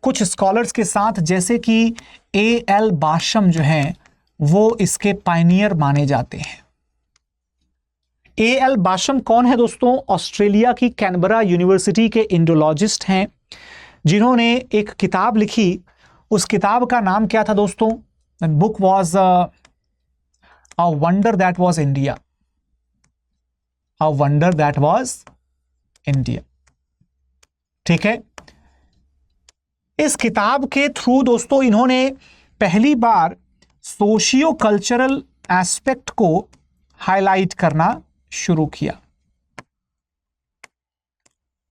कुछ स्कॉलर्स के साथ, जैसे कि A.L. बाशम जो हैं वो इसके पायनियर माने जाते हैं। A.L. बाशम कौन है दोस्तों? ऑस्ट्रेलिया की कैनबरा यूनिवर्सिटी के इंडोलॉजिस्ट हैं, जिन्होंने एक किताब लिखी। उस किताब का नाम क्या था दोस्तों? Book was a wonder that was India. A wonder that was India. ठीक है, इस किताब के थ्रू दोस्तों इन्होंने पहली बार सोशियो कल्चरल एस्पेक्ट को हाईलाइट करना शुरू किया।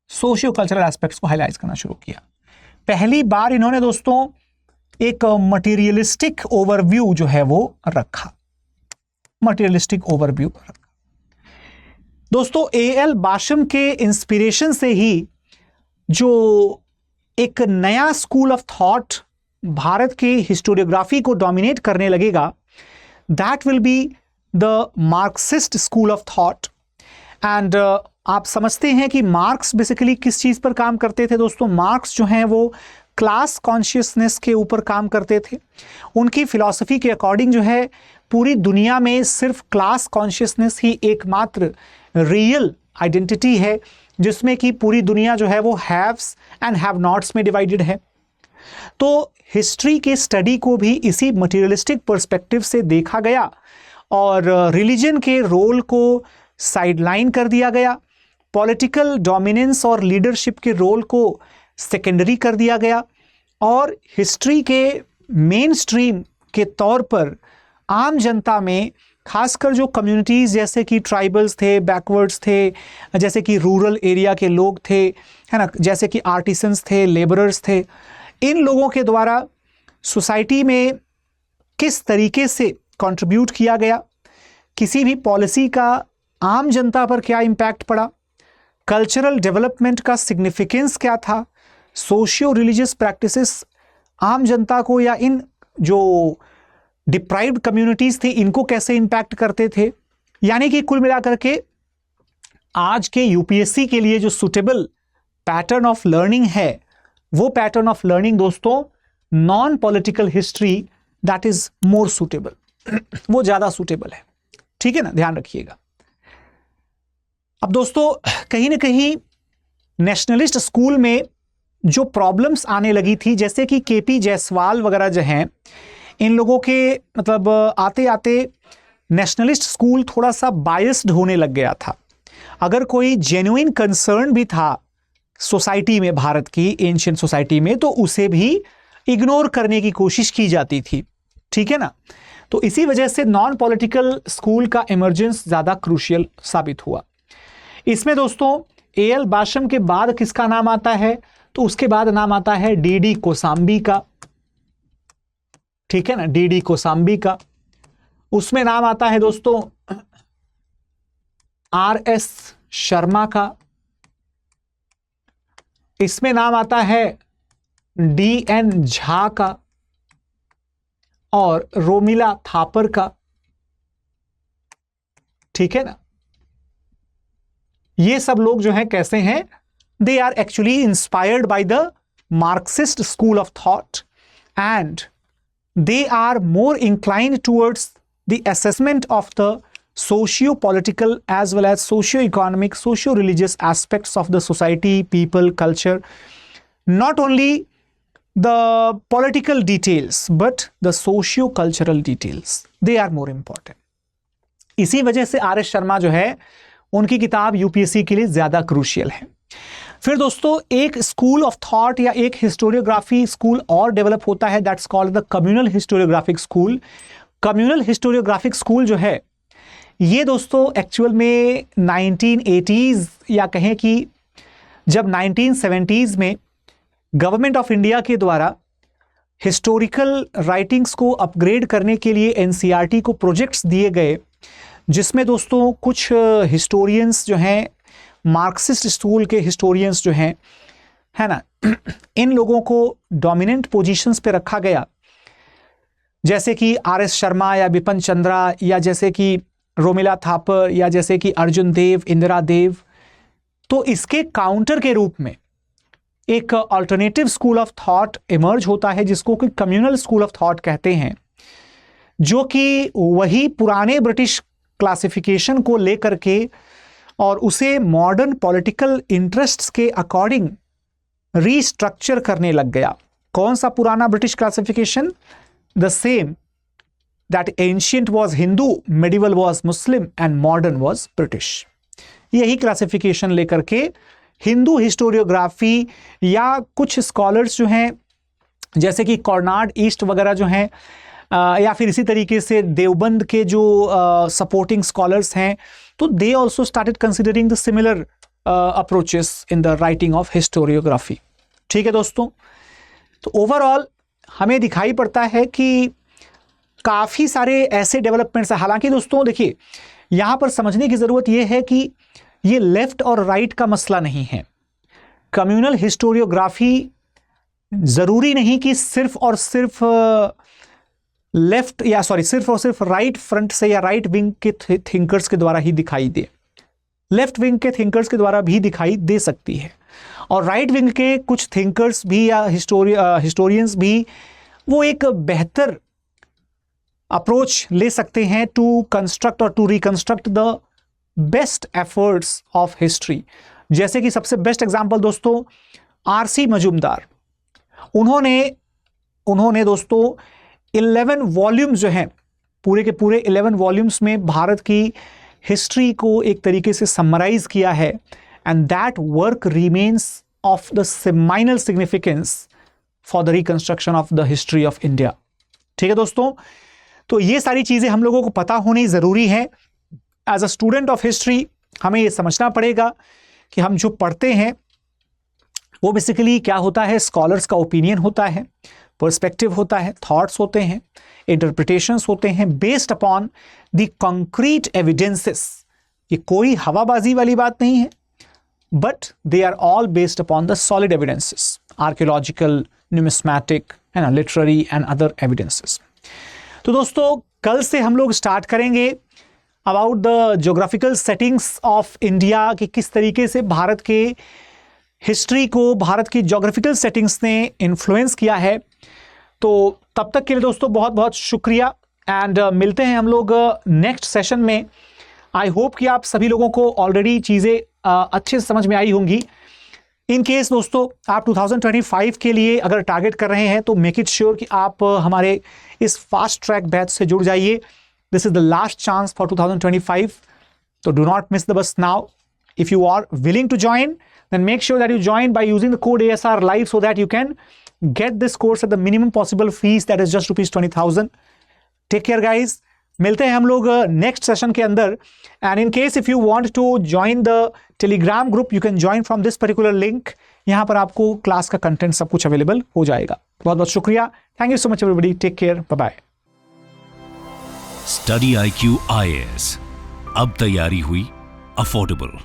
सोशियो कल्चरल एस्पेक्ट्स को हाईलाइट करना शुरू किया। पहली बार इन्होंने दोस्तों एक मटेरियलिस्टिक ओवरव्यू जो है वो रखा। मटेरियलिस्टिक ओवरव्यू रखा दोस्तों। A.L. बाशम के इंस्पिरेशन से ही जो एक नया स्कूल ऑफ थॉट भारत के हिस्टोरियोग्राफी को डोमिनेट करने लगेगा, that will be the Marxist school of thought. And आप समझते हैं कि मार्क्स बेसिकली किस चीज़ पर काम करते थे दोस्तों? मार्क्स जो हैं वो क्लास कॉन्शियसनेस के ऊपर काम करते थे। उनकी फिलॉसफी के अकॉर्डिंग जो है पूरी दुनिया में सिर्फ क्लास कॉन्शियसनेस ही एकमात्र रियल आइडेंटिटी है, जिसमें कि पूरी दुनिया जो है वो हैव्स एंड हैव नॉट्स में डिवाइडेड है। तो हिस्ट्री के स्टडी को भी इसी मटेरियलिस्टिक पर्सपेक्टिव से देखा गया और रिलीजन के रोल को साइडलाइन कर दिया गया। पॉलिटिकल डोमिनेंस और लीडरशिप के रोल को सेकेंडरी कर दिया गया और हिस्ट्री के मेन स्ट्रीम के तौर पर आम जनता में, खासकर जो कम्युनिटीज़ जैसे कि ट्राइबल्स थे, बैकवर्ड्स थे, जैसे कि रूरल एरिया के लोग थे, है ना, जैसे कि आर्टिसंस थे, लेबरर्स थे, इन लोगों के द्वारा सोसाइटी में किस तरीके से कंट्रीब्यूट किया गया, किसी भी पॉलिसी का आम जनता पर क्या इम्पैक्ट पड़ा, कल्चरल डेवलपमेंट का सिग्निफिकेंस क्या था, सोशियो रिलीजियस प्रैक्टिसेस आम जनता को या इन जो डिप्राइव्ड कम्युनिटीज़ थी इनको कैसे इम्पैक्ट करते थे, यानी कि कुल मिलाकर के आज के यूपीएससी के लिए जो सुटेबल पैटर्न ऑफ लर्निंग है वो पैटर्न ऑफ लर्निंग दोस्तों non political history that is more suitable, वो ज्यादा सुटेबल है। ठीक है ना, ध्यान रखिएगा। अब दोस्तों कहीं ना कहीं नेशनलिस्ट स्कूल में जो प्रॉब्लम्स आने लगी थी, जैसे कि केपी जायसवाल वगैरह जो हैं, इन लोगों के मतलब आते आते नेशनलिस्ट स्कूल थोड़ा सा बायस्ड होने लग गया था। अगर कोई जेन्युइन कंसर्न भी था सोसाइटी में, भारत की एंशिएंट सोसाइटी में, तो उसे भी इग्नोर करने की कोशिश की जाती थी। ठीक है ना, तो इसी वजह से नॉन पॉलिटिकल स्कूल का इमर्जेंस ज्यादा क्रूशियल साबित हुआ। इसमें दोस्तों एएल बाशम के बाद किसका नाम आता है, तो उसके बाद नाम आता है डीडी कोसाम्बी का। ठीक है ना, डीडी कोसाम्बी का। उसमें नाम आता है दोस्तों आरएस शर्मा का। इसमें नाम आता है डीएन झा का और रोमिला थापर का। ठीक है ना, ये सब लोग जो हैं कैसे हैं, they are actually inspired by the Marxist school of thought and they are more inclined towards the assessment of the socio-political as well as socio-economic, socio-religious aspects of the society, people, culture. Not only the political details, but the socio-cultural details. They are more important. इसी वजह से R S Sharma जो है उनकी किताब UPSC के लिए ज्यादा क्रूशियल है। फिर दोस्तों एक स्कूल ऑफ थॉट या एक हिस्टोरियोग्राफी स्कूल और डेवलप होता है, that's called the communal historiographic school. Communal historiographic school जो है ये दोस्तों एक्चुअल में 1980s या कहें कि जब 1970s में गवर्नमेंट ऑफ इंडिया के द्वारा हिस्टोरिकल राइटिंग्स को अपग्रेड करने के लिए एनसीईआरटी को प्रोजेक्ट्स दिए गए, जिसमें दोस्तों कुछ हिस्टोरियंस जो हैं, मार्क्सिस्ट स्कूल के हिस्टोरियंस जो हैं, है ना, इन लोगों को डोमिनेंट पोजीशंस पे रखा गया, जैसे कि आर एस शर्मा या बिपिन चंद्रा या जैसे कि रोमिला थापर या जैसे कि अर्जुन देव, इंदिरा देव। तो इसके काउंटर के रूप में एक alternative school of thought emerge होता है जिसको कि कम्युनल स्कूल ऑफ थॉट कहते हैं, जो कि वही पुराने ब्रिटिश क्लासिफिकेशन को लेकर के और उसे मॉडर्न पॉलिटिकल इंटरेस्ट्स के अकॉर्डिंग रीस्ट्रक्चर करने लग गया। कौन सा पुराना British classification? The same that ancient was Hindu, medieval was Muslim and modern was British। यही क्लासिफिकेशन लेकर के हिंदू हिस्टोरियोग्राफी या कुछ स्कॉलर्स जो हैं जैसे कि कॉर्नाड ईस्ट वगैरह जो हैं या फिर इसी तरीके से देवबंद के जो सपोर्टिंग स्कॉलर्स हैं, तो they also started considering the similar approaches in the writing of historiography. ठीक है दोस्तों, तो ओवरऑल हमें दिखाई पड़ता है कि काफ़ी सारे ऐसे डेवलपमेंट्स हैं। हालांकि दोस्तों देखिए, यहाँ पर समझने की ज़रूरत यह है कि ये लेफ्ट और राइट का मसला नहीं है। कम्युनल हिस्टोरियोग्राफी ज़रूरी नहीं कि सिर्फ और सिर्फ सिर्फ और सिर्फ राइट फ्रंट से या राइट विंग के थिंकर्स के द्वारा ही दिखाई दे। लेफ्ट विंग के थिंकर्स के द्वारा भी दिखाई दे सकती है, और राइट विंग के कुछ थिंकर्स भी या हिस्टोरियंस भी वो एक बेहतर अप्रोच ले सकते हैं टू कंस्ट्रक्ट और to reconstruct the best efforts of history. जैसे कि सबसे बेस्ट एग्जांपल दोस्तों आरसी मजूमदार, उन्होंने दोस्तों 11 वॉल्यूम्स जो हैं, पूरे के पूरे 11 वॉल्यूम्स में भारत की हिस्ट्री को एक तरीके से समराइज किया है, and that work remains of the seminal significance for the reconstruction of the history of India. ठीक है दोस्तों, तो ये सारी चीज़ें हम लोगों को पता होनी ज़रूरी है। As a student of history हमें ये समझना पड़ेगा कि हम जो पढ़ते हैं वो बेसिकली क्या होता है, स्कॉलर्स का ओपिनियन होता है, पर्सपेक्टिव होता है, थॉट्स होते हैं, इंटरप्रिटेशंस होते हैं based upon the concrete evidences. ये कोई हवाबाजी वाली बात नहीं है, but they are all based upon the solid evidences, archaeological, numismatic, है ना, लिटरेरी एंड अदर एविडेंसेस। तो दोस्तों कल से हम लोग स्टार्ट करेंगे about the geographical settings of India, कि किस तरीके से भारत के हिस्ट्री को भारत की ज्योग्राफिकल सेटिंग्स ने इन्फ्लुएंस किया है। तो तब तक के लिए दोस्तों बहुत बहुत शुक्रिया एंड मिलते हैं हम लोग नेक्स्ट सेशन में। आई होप कि आप सभी लोगों को ऑलरेडी चीज़ें अच्छे से समझ में आई होंगी। इन केस दोस्तों आप 2025 के लिए अगर टारगेट कर रहे हैं तो मेक इट श्योर कि आप हमारे इस फास्ट ट्रैक बैच से जुड़ जाइए। This is the last chance for 2025, तो do not miss the bus now. If you are willing to join, then make sure that you join by using the code ASR Live so that you can get this course at the minimum possible fees, that is just rupees 20,000. Take care guys. मिलते हैं हम लोग next session के अंदर। And in case if you want to join the Telegram group, you can join from this particular link. यहाँ पर आपको class का कंटेंट सब कुछ अवेलेबल हो जाएगा। बहुत बहुत शुक्रिया। Thank you so much everybody. Take care, bye bye. Study IQ IAS, अब तैयारी हुई अफोर्डेबल।